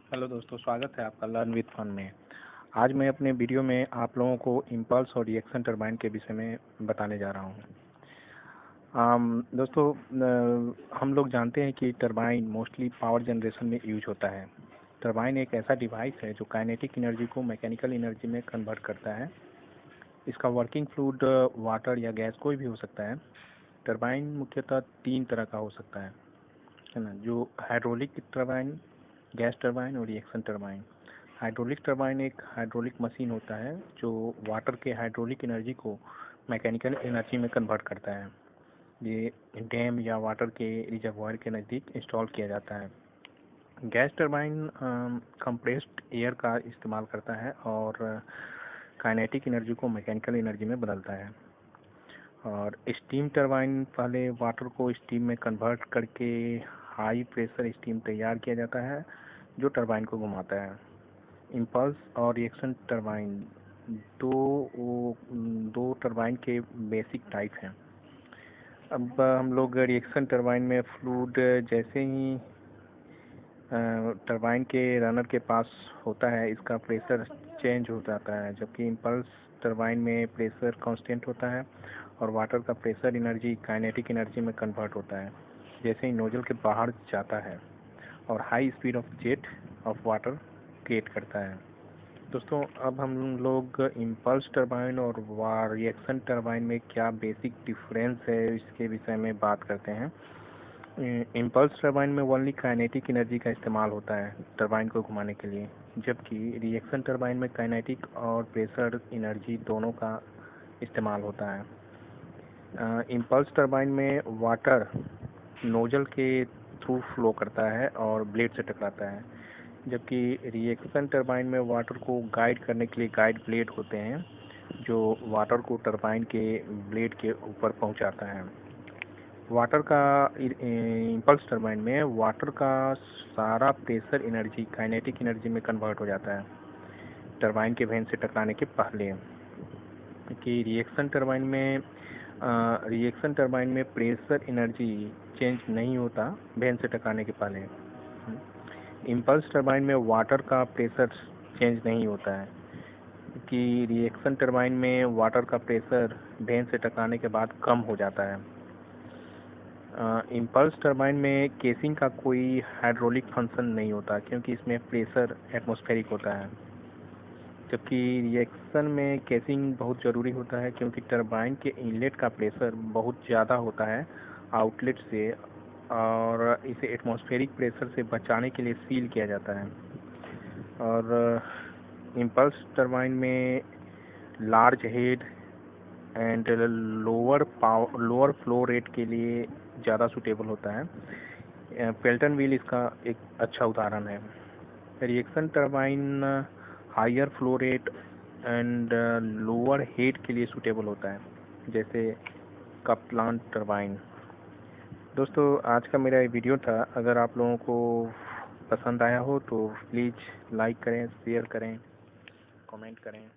Hello दोस्तों, स्वागत है आपका लर्न विथ फन में। आज मैं अपने वीडियो में आप लोगों को इम्पल्स और रिएक्शन टरबाइन के विषय में बताने जा रहा हूँ। दोस्तों, हम लोग जानते हैं कि टरबाइन मोस्टली पावर जनरेशन में यूज होता है। टरबाइन एक ऐसा डिवाइस है जो काइनेटिक एनर्जी को मैकेनिकल एनर्जी में कन्वर्ट करता है। इसका वर्किंग फ्लूइड वाटर या गैस कोई भी हो सकता है। टरबाइन मुख्यतः 3 तरह का हो सकता है ना, जो हाइड्रोलिक टरबाइन, गैस टरबाइन और रिएक्शन टरबाइन। हाइड्रोलिक टरबाइन एक हाइड्रोलिक मशीन होता है जो वाटर के हाइड्रोलिक एनर्जी को मैकेनिकल एनर्जी में कन्वर्ट करता है। ये डैम या वाटर के रिजर्वॉयर के नज़दीक इंस्टॉल किया जाता है। गैस टरबाइन कंप्रेस्ड एयर का इस्तेमाल करता है और काइनेटिक एनर्जी को मैकेनिकल एनर्जी में बदलता है। और स्टीम टरबाइन पहले वाटर को स्टीम में कन्वर्ट करके हाई प्रेशर स्टीम तैयार किया जाता है जो टरबाइन को घुमाता है। इम्पल्स और रिएक्शन टरबाइन दो टरबाइन के बेसिक टाइप हैं। अब हम लोग रिएक्शन टरबाइन में फ्लूइड जैसे ही टरबाइन के रनर के पास होता है इसका प्रेशर चेंज हो जाता है, जबकि इम्पल्स टरबाइन में प्रेशर कांस्टेंट होता है और वाटर का प्रेशर एनर्जी काइनेटिक एनर्जी में कन्वर्ट होता है जैसे ही नोजल के बाहर जाता है और high speed of jet of water create करता है। दोस्तों, अब हम लोग इम्पल्स टरबाइन और रिएक्शन टरबाइन में क्या बेसिक डिफरेंस है इसके विषय में बात करते हैं। इम्पल्स टरबाइन में ओनली काइनेटिक एनर्जी का इस्तेमाल होता है टरबाइन को घुमाने के लिए, जबकि रिएक्शन टरबाइन में काइनेटिक और प्रेशर एनर्जी दोनों का इस्तेमाल होता है। इम्पल्स टरबाइन में वाटर नोजल के थ्रू फ्लो करता है और ब्लेड से टकराता है, जबकि रिएक्शन टरबाइन में वाटर को गाइड करने के लिए गाइड ब्लेड होते हैं जो वाटर को टरबाइन के ब्लेड के ऊपर पहुंचाता है। वाटर का इम्पल्स टरबाइन में वाटर का सारा प्रेशर एनर्जी काइनेटिक एनर्जी में कन्वर्ट हो जाता है टरबाइन के वेन से टकराने के पहले। कि रिएक्शन टरबाइन में प्रेशर एनर्जी चेंज नहीं होता वेन से टकराने के पहले। इम्पल्स टरबाइन में वाटर का प्रेशर चेंज नहीं होता है कि रिएक्शन टरबाइन में वाटर का प्रेशर वेन से टकराने के बाद कम हो जाता है। इम्पल्स टरबाइन में केसिंग का कोई हाइड्रोलिक फंक्शन नहीं होता क्योंकि इसमें प्रेशर एटमॉस्फेरिक होता है, जबकि रिएक्शन में केसिंग बहुत ज़रूरी होता है क्योंकि टरबाइन के इनलेट का प्रेशर बहुत ज़्यादा होता है आउटलेट से और इसे एटमॉस्फेरिक प्रेशर से बचाने के लिए सील किया जाता है। और इम्पल्स टरबाइन में large head and lower flow rate के लिए ज़्यादा सूटेबल होता है। पेल्टन व्हील इसका एक अच्छा उदाहरण है। Reaction turbine higher flow rate and lower head के लिए सूटेबल होता है, जैसे कपलान टरबाइन। दोस्तों, आज का मेरा ये वीडियो था। अगर आप लोगों को पसंद आया हो तो प्लीज़ लाइक करें, शेयर करें, कमेंट करें।